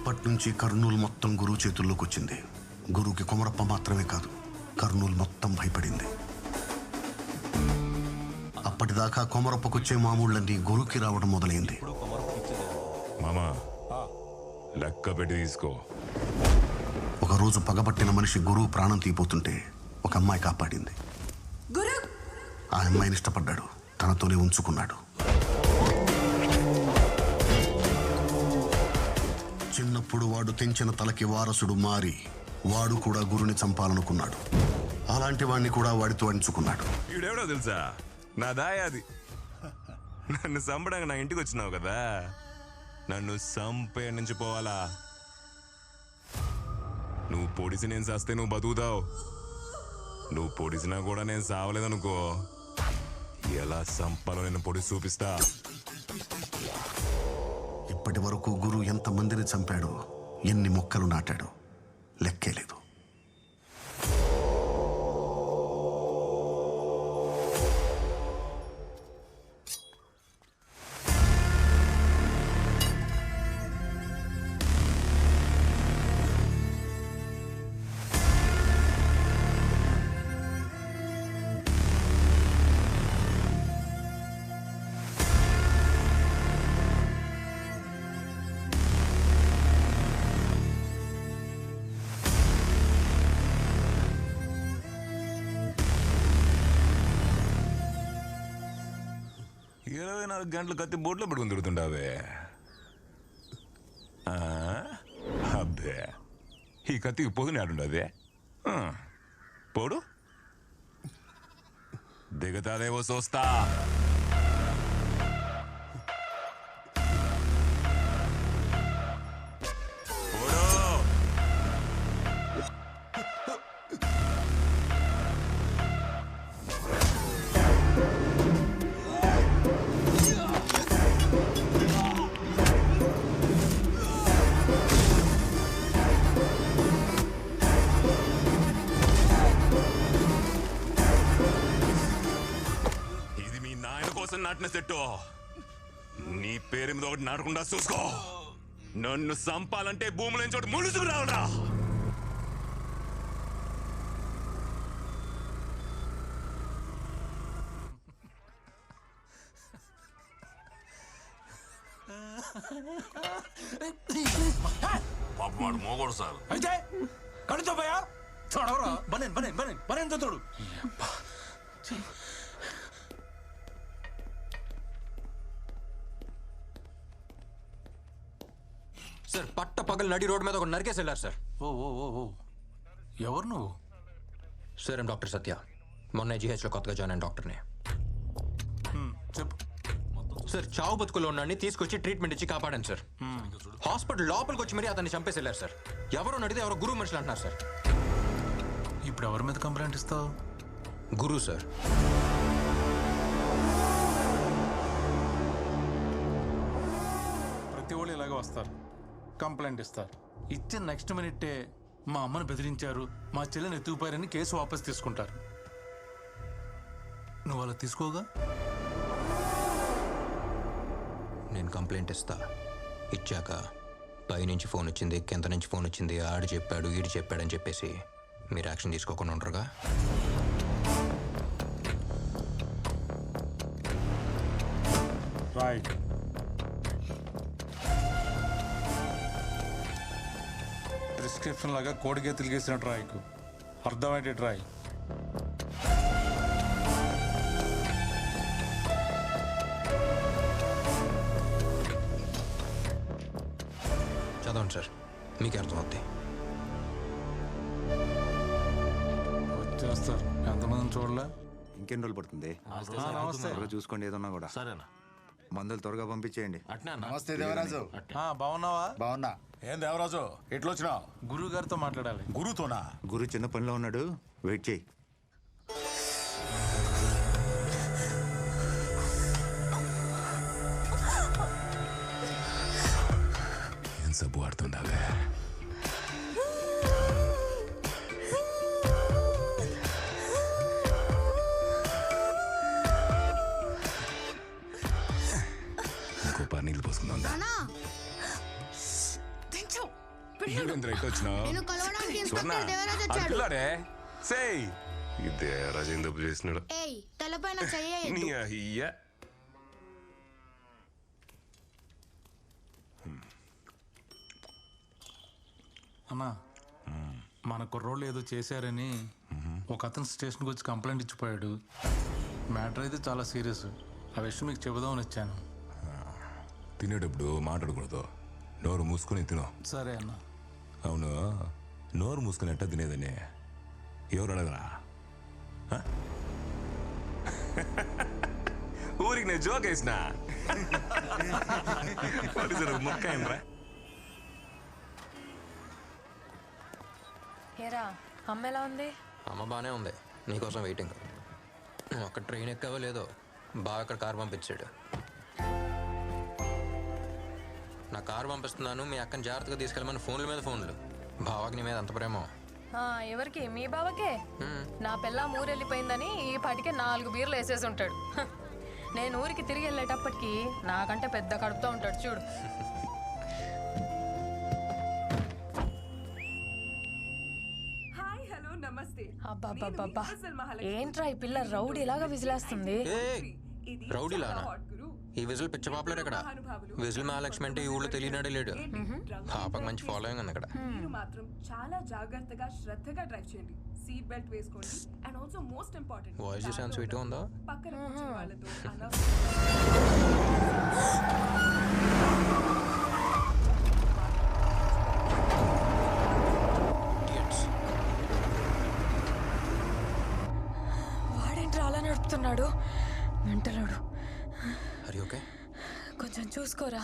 అప్పట్నుంచి కర్నూలు మొత్తం గురువు చేతుల్లోకి వచ్చింది. గురువుకి కొమరప్ప మాత్రమే కాదు, కర్నూలు మొత్తం భయపడింది. అప్పటిదాకా కొమరప్పకొచ్చే మామూళ్ళన్నీ గురువుకి రావడం మొదలైంది. మామా లెక్క పెట్టి తీసుకో. ఒకరోజు పగబట్టిన మనిషి గురువు ప్రాణం తీపోతుంటే ఒక అమ్మాయి కాపాడింది. ఆ అమ్మాయిని ఇష్టపడ్డాడు, తనతోనే ఉంచుకున్నాడు. చిన్నప్పుడు వాడు తెంచిన తలకి వారసుడు మారి వాడు కూడా గురుని చంపాలనుకున్నాడు. అలాంటి వాడిని కూడా వాడితో అంచుకున్నాడు. ఈడెవడో తెలుసా, నా దాయాది. నన్ను చంపడానికి నా ఇంటికి వచ్చినావు కదా, నన్ను చంపే నుంచి పోవాలా? నువ్వు పొడిసి నేను చస్తే నువ్వు బతుకుతావు. నువ్వు పొడిసినా కూడా నేను సావలేదనుకో, ఎలా చంపాలో నేను పొడిసి చూపిస్తా. ఇప్పటి వరకు గురు ఎంతమందిని చంపాడో, ఎన్ని మొక్కలు నాటాడో లెక్కే లేదు. గంటలు కత్తి బోట్లో పెట్టుకుని తిరుగుతుండావే. అబ్బే, ఈ కత్తికి పొదుని ఆడుండదే. పోడు దిగతాదేవో చూస్తా. నాటిన సెట్టు, నీ పేరు మీద ఒకటి నాటకుండా చూసుకో. నన్ను చంపాలంటే భూముల చోటు ములుసుకు రావడా. పాపమాడు మోగోడు సార్. అయితే కడుతో పోయా చూడవరా, బనేన్ బనేన్ బనేన్ బనేన్ తోడు. సార్ పట్ట పగలు నడి రోడ్డు మీద ఒక నరికేసి వెళ్ళారు సార్. ఓ ఓ ఓ ఓ ఎవరు నువ్వు? సార్ ఏం డాక్టర్ సత్య, మొన్న జీహెచ్లో కొత్తగా జాయిన్ అయిన డాక్టర్ని. చెప్పు. సార్ చావు బతుకులో ఉన్నాన్ని తీసుకొచ్చి ట్రీట్మెంట్ ఇచ్చి కాపాడాను సార్. హాస్పిటల్ లోపలికి వచ్చి మరీ అతన్ని చంపేసి వెళ్ళారు సార్. ఎవరో నడితే ఎవరో గురువు మనుషులు అంటున్నారు సార్. ఇప్పుడు ఎవరి మీద కంప్లైంట్ ఇస్తావు? గురువు సార్. ప్రతి వాళ్ళు ఇలాగే వస్తారు, కంప్లైంట్ ఇస్తారు. ఇచ్చిన నెక్స్ట్ మినిట్టే మా అమ్మని బెదిరించారు, మా చెల్లిని ఎత్తుకుపోయారని కేసు వాపస్ తీసుకుంటారు. నువ్వు అలా తీసుకోగా? నేను కంప్లైంట్ ఇస్తా, ఇచ్చాక పైనుంచి ఫోన్ వచ్చింది, కింద నుంచి ఫోన్ వచ్చింది, ఆడు చెప్పాడు ఈడు చెప్పాడని చెప్పేసి మీరు యాక్షన్ తీసుకోకుండా ఉంటారుగా. రైట్. ప్రిస్క్రిప్షన్ లాగా కోడిగే తిరిగేసినట్టు రాయకు, అర్థమయ్యేటట్టు రాయి. చదవండి సార్, మీకే అర్థమవుద్ది. వచ్చేస్తారు, ఎంతమందిని చూడలే. ఇంకెన్ని రోజులు పడుతుంది? నమస్తే. త్వరగా చూసుకోండి, ఏదన్నా కూడా. సరేనా? మందులు త్వరగా పంపించేయండి. నమస్తే దేవరాజు. బాగున్నావా? బాగున్నా. ఏం దేవరాజు ఎట్లొచ్చినావు? గురువు గారితో మాట్లాడాలి. గురుతోనా? గురు చిన్న పనిలో ఉన్నాడు, వెయిట్ చేయి. ఏం సబ్బు ఆడుతుండావే? ఇంకో పారు నీళ్ళు పోసుకుందా? ఈడెంద్ర ఎట్టు వచ్చినావు నేను కలవడానికి స్వర్ణ ఇన్స్పెక్టర్ దేవరాజ్ వచ్చాడు. అట్లాడే సేయ్ ఈ దేవరాజు ఏం తప్పు చేసినాడు ఏయ్ తలపైన చెయ్యి నీ అయ్యా అన్నా మన కుర్రోళ్ళు ఏదో చేశారని ఒక అతను స్టేషన్కి వచ్చి కంప్లైంట్ ఇచ్చిపోయాడు. మ్యాటర్ అయితే చాలా సీరియస్. ఆ విషయం మీకు చెబుదామని వచ్చాను. తినేటప్పుడు మాట్లాడకూడదు, నోరు మూసుకొని తిను. సరే అన్న. అవును, నోరు మూసుకొని ఎట్ట తినేదని ఎవరు అడగరా? హ? ఊరికి నేను జోక్ వేసిన మొక్క ఏంట్రా? ఏరా అమ్మ ఎలా ఉంది? అమ్మ బాగానే ఉంది, నీకోసం వెయిటింగ్. నువ్వు అక్కడ ట్రైన్ ఎక్కావో లేదో, బాగా అక్కడ కారు పంపించాడు. నా కారు పంపిస్తున్నాను, మీ అక్కని జాగ్రత్తగా తీసుకెళ్ళమని ఫోన్ల మీద ఫోన్లు. బావాకి నీ మీద అంత ప్రేమ. ఎవరికి? మీ బావకే. నా పిల్ల ఊరెళ్ళిపోయిందని ఈ పాటికే 4 బీర్లు వేసేసి ఉంటాడు. నేను ఊరికి తిరిగి వెళ్ళేటప్పటికి నాకంటే పెద్ద కడుపుతో ఉంటాడు చూడు. అబ్బా ఏంట్రా ఈ పిల్ల రౌడీలాగా విజిలేస్తుంది. రౌడీలానా? ఈ విజిల్ పిచ్చ పాపులర్ ఇక్కడ. విజిల్ మహాలక్ష్మి అంటే ఈ ఊళ్ళో తెలియనాడే లేడు. పాపకు మంచి ఫాలోయింగ్ ఉంది అక్కడ. మీరు మాత్రం చాలా జాగ్రత్తగా శ్రద్ధగా డ్రైవ్ చేయండి. సీట్ బెల్ట్ వేసుకోండి. And also most important, voice చూసాను స్వీట్ ఉందా? పక్కన కూర్చున్న వాళ్ళతో వాడేంట్రా అలా నడుపుతున్నాడు? మెంటలోడు. అరే ఓకే, కొంచెం చూసుకోరా.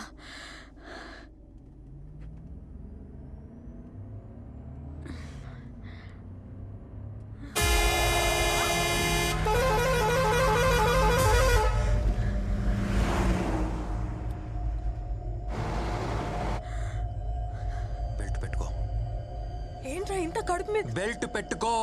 బెల్ట్ పెట్టుకో. ఏంట్రా ఇంత కడుపు మీద? బెల్ట్ పెట్టుకో.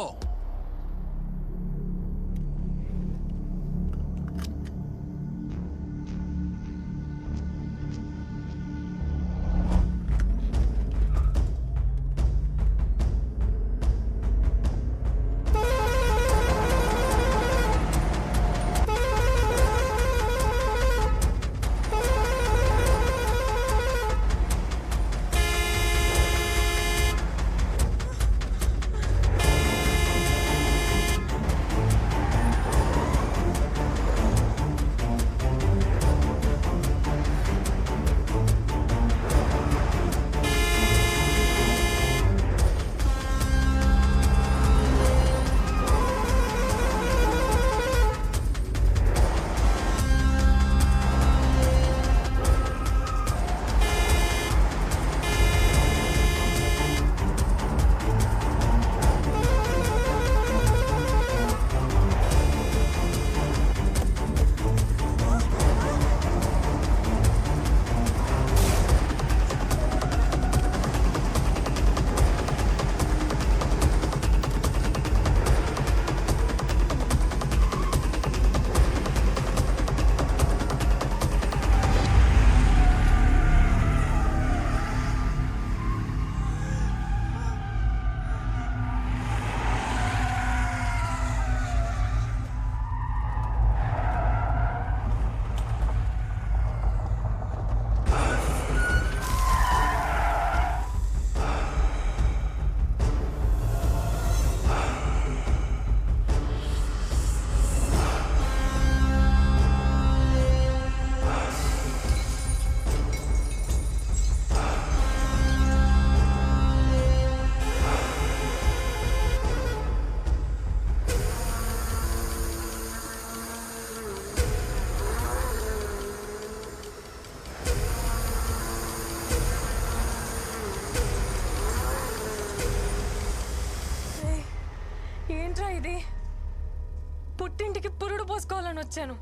పుట్టింటికి పురుడు పోసుకోవాలని వచ్చాను.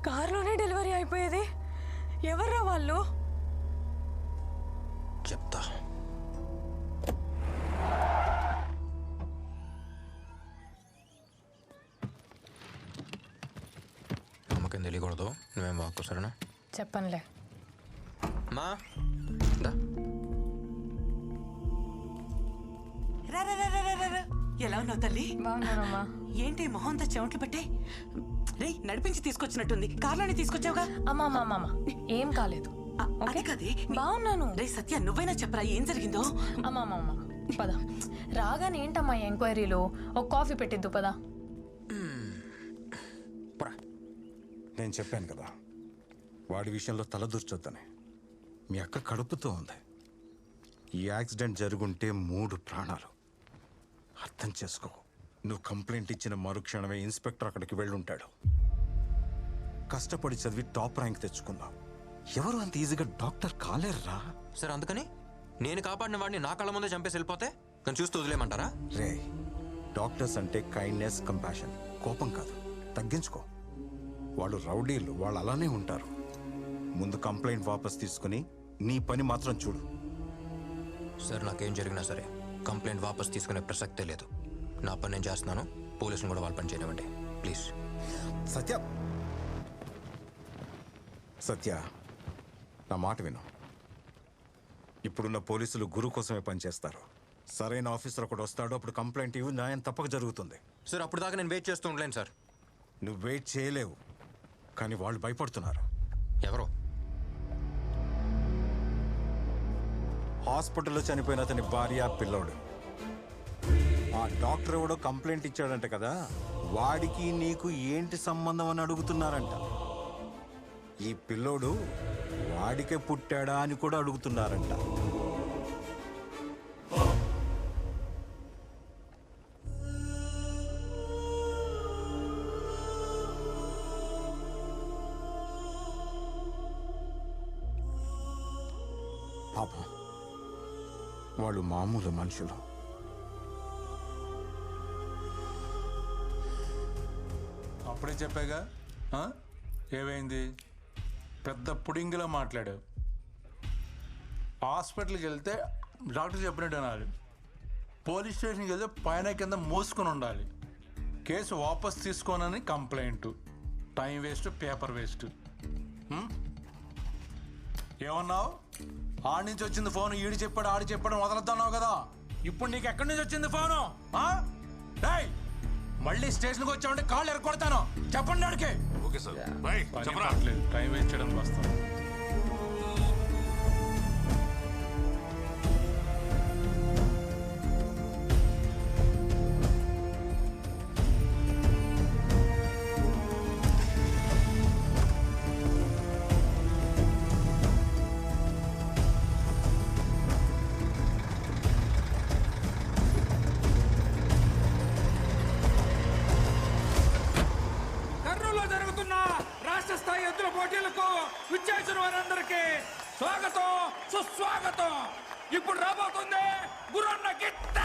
కారులోనే డెలివరీ అయిపోయేది. ఎవర్రా వాళ్ళు? చెప్తా. అమ్మకేం తెలియకూడదు, నువ్వేం వాక్కు సరేనా? చెప్పనులే. మా దా ఎలా ఉన్నావు తల్లి? బాగున్నానమ్మా. ఏంటి మొహంతా చెమట్లు పట్టే? రే నడిపించి తీసుకొచ్చినట్టుంది. కార్లోనే తీసుకొచ్చావుగా? అమ్మా అమ్మా అమ్మా ఏం కాలేదు. అది కదే. బాగున్నాను. రే సత్య నువ్వైనా చెప్పరా ఏం జరిగిందో? అమ్మా అమ్మా అమ్మా పద. రాగానే ఏంటమ్మా ఎంక్వైరీలో ఒక కాఫీ పెట్టిద్దు పద. నేను చెప్పాను కదా వాడి విషయంలో తలదూర్చొద్దని. మీ అక్క కడుపుతో ఉంది. ఈ యాక్సిడెంట్ జరుగుంటే 3 ప్రాణాలు. అర్థం చేసుకో. నువ్వు కంప్లైంట్ ఇచ్చిన మరుక్షణమే ఇన్స్పెక్టర్ అక్కడికి వెళ్ళుంటాడు. కష్టపడి చదివి టాప్ ర్యాంక్ తెచ్చుకుందాం. ఎవరు అంత ఈజీగా డాక్టర్ కాలేర్రా? సార్ అందుకని నేను కాపాడిన వాడిని నా కళ్ళ ముందే చంపేసి వెళ్ళిపోతే నన్ను చూస్తూ వదిలేమంటారా? రే డాక్టర్స్ అంటే కైండ్నెస్, కంపాషన్, కోపం కాదు. తగ్గించుకో. వాళ్ళు రౌడీలు, వాళ్ళు అలానే ఉంటారు. ముందు కంప్లైంట్ వాపస్ తీసుకుని నీ పని మాత్రం చూడు. సార్ నాకేం జరిగినా సరే కంప్లైంట్ వాపస్ తీసుకునే ప్రసక్తే లేదు. నా పని నేను చేస్తున్నాను. పోలీసులు కూడా వాళ్ళ పని చేయనివ్వండి ప్లీజ్. సత్య సత్య నా మాట విను. ఇప్పుడున్న పోలీసులు గురు కోసమే పనిచేస్తారు. సరైన ఆఫీసర్ ఒకడు వస్తాడు, అప్పుడు కంప్లైంట్ ఇవ్వు, న్యాయం తప్పక జరుగుతుంది. సార్ అప్పుడు దాకా నేను వెయిట్ చేస్తూ ఉండలేను సార్. నువ్వు వెయిట్ చేయలేవు, కానీ వాళ్ళు భయపడుతున్నారు. ఎవరో హాస్పిటల్లో చనిపోయిన అతని భార్య, పిల్లోడు. ఆ డాక్టర్ ఎవడో కంప్లైంట్ ఇచ్చాడంట కదా, వాడికి నీకు ఏంటి సంబంధం అని అడుగుతున్నారంట. ఈ పిల్లోడు వాడికే పుట్టాడా అని కూడా అడుగుతున్నారంట. పాపం వాళ్ళు మామూలు మనుషులు. అప్పుడే చెప్పాగా ఏమైంది? పెద్ద పుడింగిలా మాట్లాడావు. హాస్పిటల్కి వెళ్తే డాక్టర్ చెప్పినట్టు అనాలి. పోలీస్ స్టేషన్కి వెళ్తే పైన కింద మోసుకొని ఉండాలి. కేసు వాపస్ తీసుకోనని complaint. Time waste, paper waste. ఏమన్నావు? ఆడి నుంచి వచ్చింది ఫోన్, ఈడు చెప్పాడు ఆడి చెప్పాడు వదలద్దన్నావు కదా. ఇప్పుడు నీకు ఎక్కడి నుంచి వచ్చింది ఫోను? మళ్ళీ స్టేషన్కి వచ్చామంటే కాళ్ళు ఎరగొడతాను. చెప్పండి ఆడికి. Okay sir. టైం వేస్ట్ చేయడానికి వస్తాను. స్వాగతం, సుస్వాగతం. ఇప్పుడు రాబోతుంది గురన్న గిట్ట.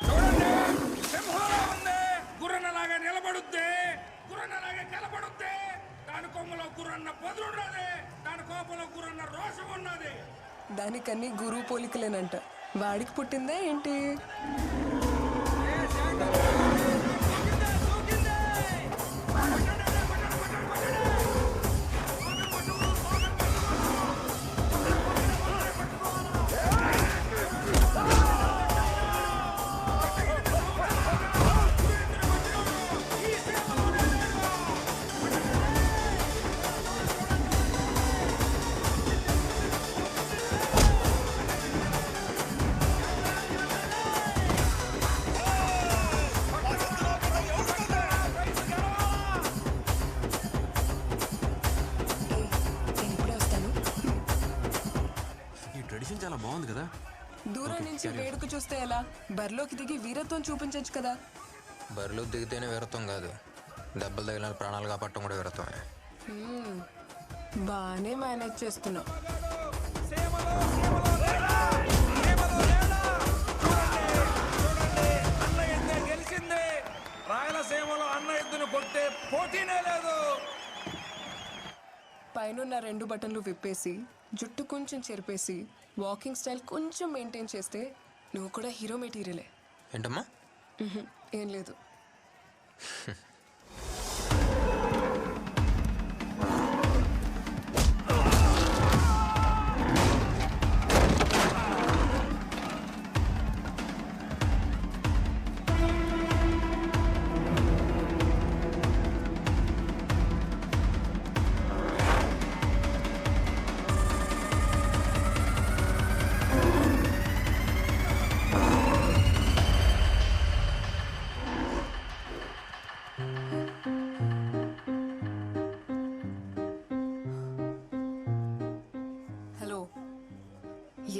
చూడండి, సింహంలా ఉంది. గుర్రన్నలాగా నిలబడుద్ది. దాని కొమ్మలో గుర్రన్న పొదురున్నది, దాని కోపంలో గుర్రన్న రోషం ఉన్నది. దానికన్నీ గురువు పోలికలేనంట. వాడికి పుట్టిందా ఏంటి? చాలా బాగుంది కదా. దూరం నుంచి వేడుక చూస్తే ఎలా? బరిలోకి దిగి వీరత్వం చూపించచ్చు కదా. బరిలో దిగితేనే వీరత్వం కాదు, దెబ్బలు తగిలిన ప్రాణాలు కాపాడటం కూడా వీరత్వమే. బాగానే మేనేజ్ చేస్తున్నావు. గెలిచింది. రాయలసీమలో అన్న ఎద్దును కొట్టే పోటీనే లేదు. పైన 2 బటన్లు విప్పేసి, జుట్టు కొంచెం చెరిపేసి, వాకింగ్ స్టైల్ కొంచెం మెయింటైన్ చేస్తే నువ్వు కూడా హీరో మెటీరియలే. ఏంటమ్మా? ఏం లేదు.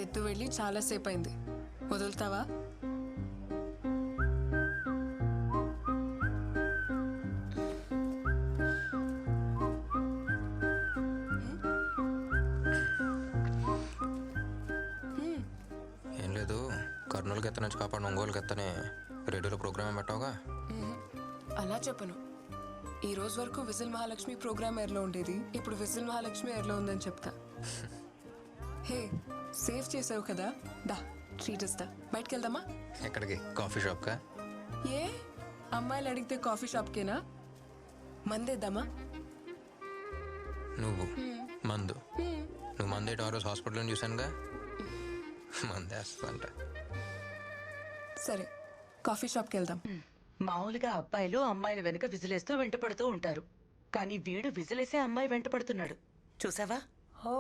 ఎత్తు వెళ్ళి చాలాసేపు అయింది. వదులుతావా? ఏం లేదు, కర్నూలుకి ఎత్త నుంచి కాపాడిన ఒంగోలుకి ఎత్తనే రేడియోలో ప్రోగ్రామ్ పెట్టావుగా. అలా చెప్పను. ఈ రోజు వరకు విజిల్ మహాలక్ష్మి ప్రోగ్రామ్ ఎయిర్లో ఉండేది, ఇప్పుడు విజిల్ మహాలక్ష్మి ఎయిర్లో ఉందని చెప్తా. హే, సేవ్ చేసావు కదా, దా ట్రీట్ ఇస్తా. బయటకు వెళ్దామా? ఎక్కడికి? కాఫీ షాప్కా? ఏ అమ్మాయిలు అడిగితే కాఫీ షాప్కేనా? మందేద్దామా? నువ్వు మందు? నువ్వు మందేయటం ఆ రోజు హాస్పిటల్లో చూశానుగా. మందేస్తా. సరే, కాఫీ షాప్కి వెళ్దాం. మామూలుగా అబ్బాయిలు అమ్మాయిల వెనుక విజిలేస్తూ వెంట పడుతూ ఉంటారు, కానీ వీడు విజిలేసే అమ్మాయి వెంట పడుతున్నాడు. చూసావా? Oh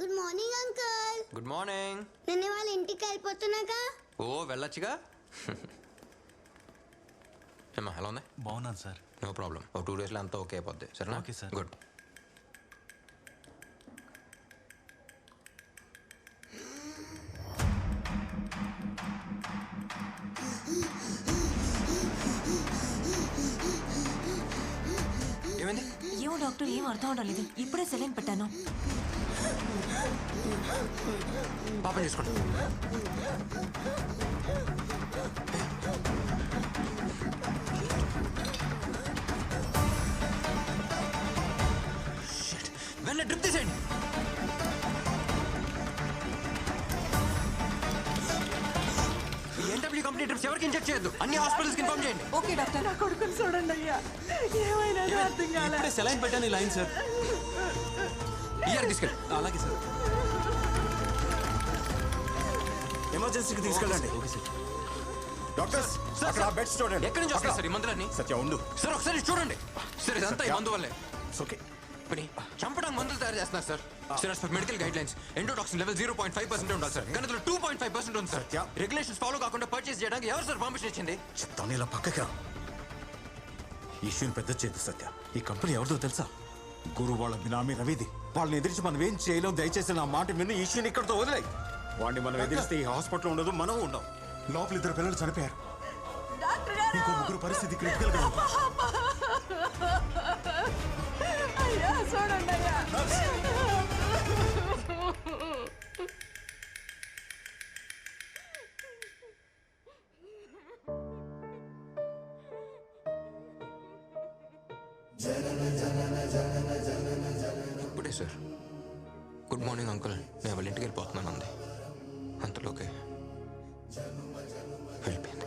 good morning uncle. Good morning. నిన్న వాళ్ళ ఇంటికి వెళ్ళిపోతున్నాగా. ఓ వెళ్ళొచ్చుగా. ఏమా ఎలా ఉంది? బాగున్నాను సార్. No problem. ఓ 2 డేస్లో అంతా ఓకే అయిపోద్ది. సరేనా? Okay sir. గుడ్. ఏమైంది? ఏమో డాక్టర్, ఏం అర్థం అవలేదు. ఇప్పుడే సెలైన్ పెట్టాను. పాపం చేసుకోండి. వెన్న డ్రిప్ తీసేయండి. ఎన్డబ్ల్యూ కంపెనీ డ్రిప్స్ ఎవరికి ఇంజెక్ట్ చేయొద్దు. అన్ని హాస్పిటల్స్కి ఇన్ఫార్మ్ చేయండి. Okay doctor. నా కొడుకుని చూడండి అయ్యా, ఏమైనా అర్థం కాలే. ఇప్పుడే సెలైన్ పెట్టాను. ఈ లైన్ సార్. ఇయర్ తీసుకెళ్ళి. అలాగే సార్. ఎమర్జెన్సీకి తీసుకెళ్ళండి. Okay sir. డాక్టర్స్, అక్కడ ఆ బెడ్స్ చూడండి. ఎక్కడి నుంచి వస్తాయి సార్ ఈ మందులన్నీ? సత్య ఉండు. సార్ ఒకసారి చూడండి. సార్ ఇదంతా ఈ మందు వల్లే. ఓకే. ఇప్పుడు చంపడానికి మందులు తయారు చేస్తున్నారు sir. Sir as per medical guide lines endotoxin level 0.5% ఉండాలి సార్, కానీ అందులో 2.5% ఉంది సార్. రెగ్యులేషన్స్ ఫాలో కాకుండా పర్చేస్ చేయడానికి ఎవరు సార్ పర్మిషన్ ఇచ్చింది? చెప్తాను, ఇలా పక్కకి రా. ఈ ఇష్యూని పెద్ద చేయదు సత్య. ఈ కంపెనీ ఎవరిదో తెలుసా? గురు వాళ్ళ బినామీ రవిది. వాళ్ళని ఎదిరించి మనం ఏం చేయలేం. దయచేసి నా మాట విని ఈ ఇష్యూని ఇక్కడితో వదిలేయి. వాడిని మనం ఎదిరిస్తే ఈ హాస్పిటల్ ఉండదు, మనం ఉండం. లోపల 2 పిల్లలు చనిపోయారు. ఇంకో 3 పరిస్థితి క్రిటికల్ గా ఉంది. అయ్యా చూడండి అయ్యా. ఇప్పుడే సార్ గుడ్ మార్నింగ్ అంకుల్, నేను వాళ్ళ ఇంటికి వెళ్ళిపోతున్నాను అంది. అంతలోకే వెళ్ళిపోయింది.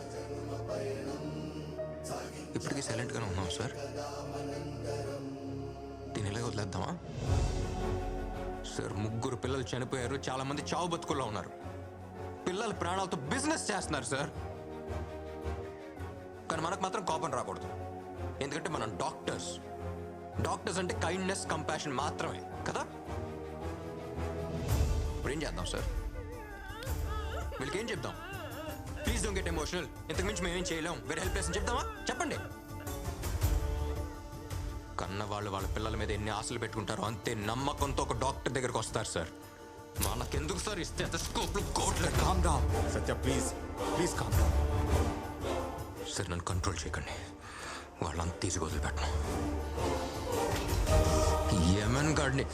ఇప్పటికీ సైలెంట్గానే ఉన్నాం సార్. దీని ఇలాగ వదిలేద్దామా సార్? 3 పిల్లలు చనిపోయారు, చాలా మంది చావు బతుకుల్లో ఉన్నారు. పిల్లల ప్రాణాలతో బిజినెస్ చేస్తున్నారు సార్. కానీ మనకు మాత్రం కోపం రాకూడదు, ఎందుకంటే మనం డాక్టర్స్. డాక్టర్స్ అంటే కైండ్నెస్, కంపాషన్ మాత్రమే కదా. ఇప్పుడు ఏం చేద్దాం సార్? వీళ్ళకి ఏం చెప్దాం? ప్లీజ్ డోంట్ గెట్ ఎమోషనల్, ఇంతకు మించి మేమేం చేయలేం, వేరే హెల్ప్లెస్ అని చెప్దామా? చెప్పండి. కన్న వాళ్ళు వాళ్ళ పిల్లల మీద ఎన్ని ఆశలు పెట్టుకుంటారో అంతే నమ్మకంతో ఒక డాక్టర్ దగ్గరకు వస్తారు సార్. మనకెందుకు సార్ ఇస్తే స్కోప్లు కోట్లు? Calm down Satya, please please calm down. Sir నన్ను కంట్రోల్ చేయకండి, వాళ్ళంతా తీసుకు వదిలిపెట్టను. యమన్ గాడిని